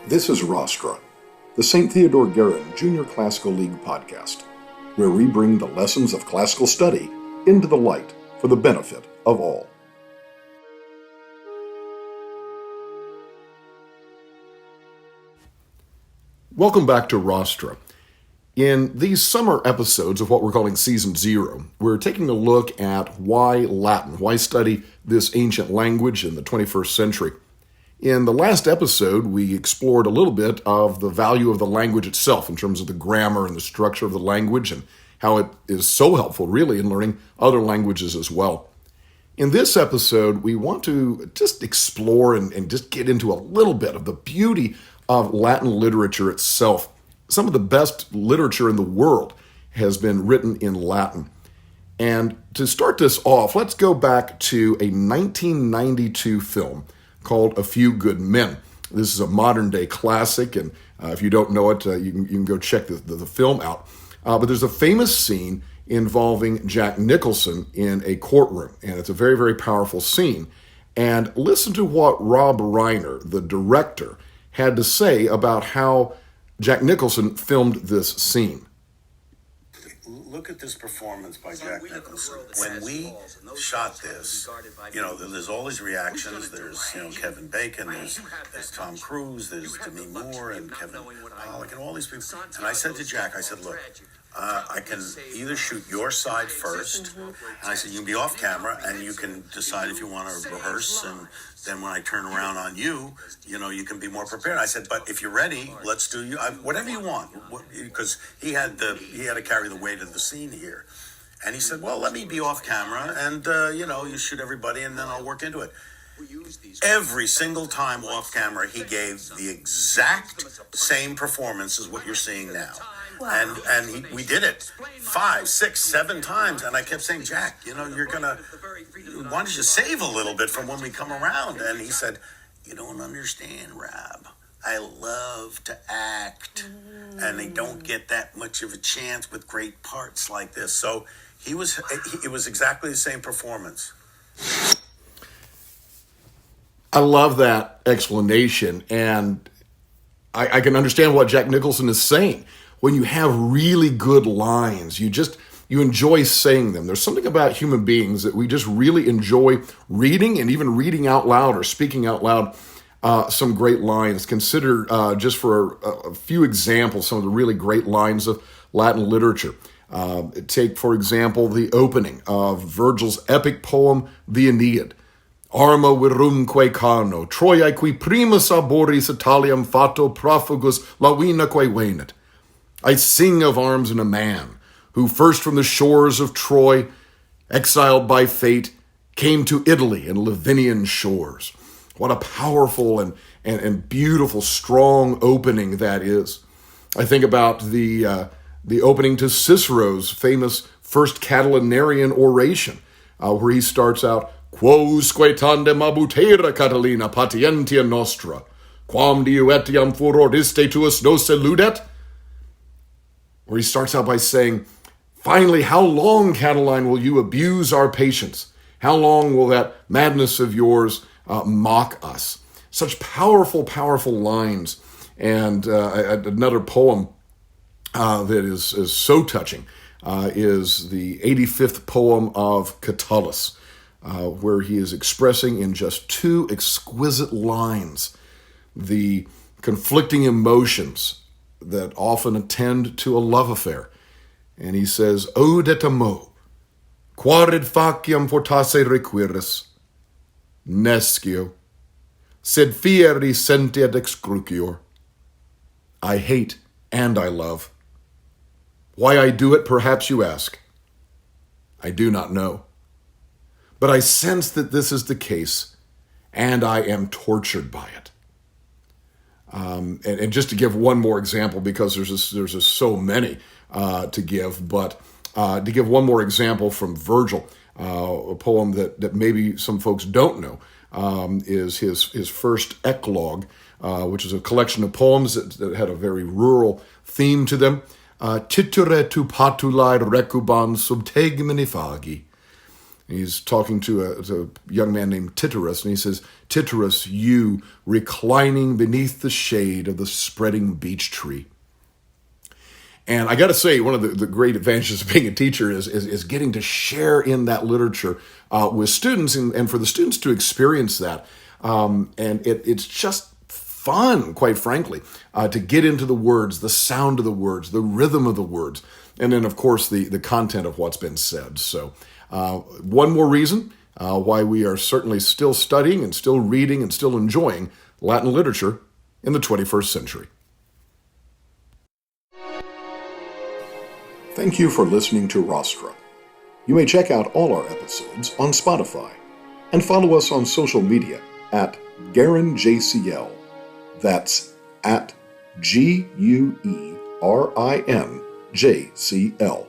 This is Rostra, the St. Theodore Guerin Junior Classical League podcast, where we bring the lessons of classical study into the light for the benefit of all. Welcome back to Rostra. In these summer episodes of what we're calling Season 0, we're taking a look at why Latin, why study this ancient language in the 21st century. In the last episode, we explored a little bit of the value of the language itself in terms of the grammar and the structure of the language and how it is so helpful, really, in learning other languages as well. In this episode, we want to just explore and just get into a little bit of the beauty of Latin literature itself. Some of the best literature in the world has been written in Latin. And to start this off, let's go back to a 1992 film called A Few Good Men. This is a modern-day classic, and if you don't know it, you can go check the film out. But there's a famous scene involving Jack Nicholson in a courtroom, and it's a very, very powerful scene. And listen to what Rob Reiner, the director, had to say about how Jack Nicholson filmed this scene. Look at this performance by Jack Nicholson. When we shot this, there's all these reactions. There's, Kevin Bacon, there's Tom Cruise, there's Demi Moore, and Kevin Pollak, and all these people. And I said to Jack, look, I can either shoot your side first, and I said, you can be off camera, and you can decide if you want to rehearse, and then when I turn around on you, you can be more prepared. I said, but if you're ready, let's do whatever you want, because he had to carry the weight of the scene here. And he said, well, let me be off camera, and, you shoot everybody, and then I'll work into it. Every single time off camera, he gave the exact same performance as what you're seeing now. Wow. And we did it 5, 6, 7 times. And I kept saying, Jack, why don't you save a little bit from when we come around? And he said, you don't understand, Rob. I love to act. And they don't get that much of a chance with great parts like this. So it was exactly the same performance. I love that explanation. And I can understand what Jack Nicholson is saying. When you have really good lines, you enjoy saying them. There's something about human beings that we just really enjoy reading, and even reading out loud or speaking out loud some great lines. Consider, just for a few examples, some of the really great lines of Latin literature. Take, for example, the opening of Virgil's epic poem, The Aeneid. Arma virumque cano, Troiae qui primus arboris Italiam fato profugus lavinaque venet. I sing of arms in a man who first from the shores of Troy, exiled by fate, came to Italy and Lavinian shores. What a powerful and beautiful, strong opening that is. I think about the opening to Cicero's famous First Catilinarian oration, where he starts out, Quousque tandem abutera Catilina patientia nostra, quam diu etiam furoriste tuus nos eludet? Where he starts out by saying, finally, how long, Catiline, will you abuse our patience? How long will that madness of yours mock us? Such powerful, powerful lines. And another poem that is so touching is the 85th poem of Catullus, where he is expressing in just 2 exquisite lines the conflicting emotions that often attend to a love affair. And he says, Ode et amo, quarid faciam fortasse requiris, nescio, sed fieri sentiat excrucior. I hate and I love. Why I do it, perhaps you ask. I do not know. But I sense that this is the case, and I am tortured by it. And just to give one more example, because there's just so many to give, but to give one more example from Virgil, a poem that maybe some folks don't know, is his first eclogue, which is a collection of poems that had a very rural theme to them. Titure tu patulae recuban sub tegmini fagi. He's talking to a young man named Tityrus, and he says, "Tityrus, you reclining beneath the shade of the spreading beech tree." And I got to say, one of the great advantages of being a teacher is getting to share in that literature with students, and for the students to experience that. And it's just fun, quite frankly, to get into the words, the sound of the words, the rhythm of the words, and then, of course, the content of what's been said. So one more reason why we are certainly still studying and still reading and still enjoying Latin literature in the 21st century. Thank you for listening to Rostra. You may check out all our episodes on Spotify and follow us on social media at GuerinJCL. That's at GuerinJCL.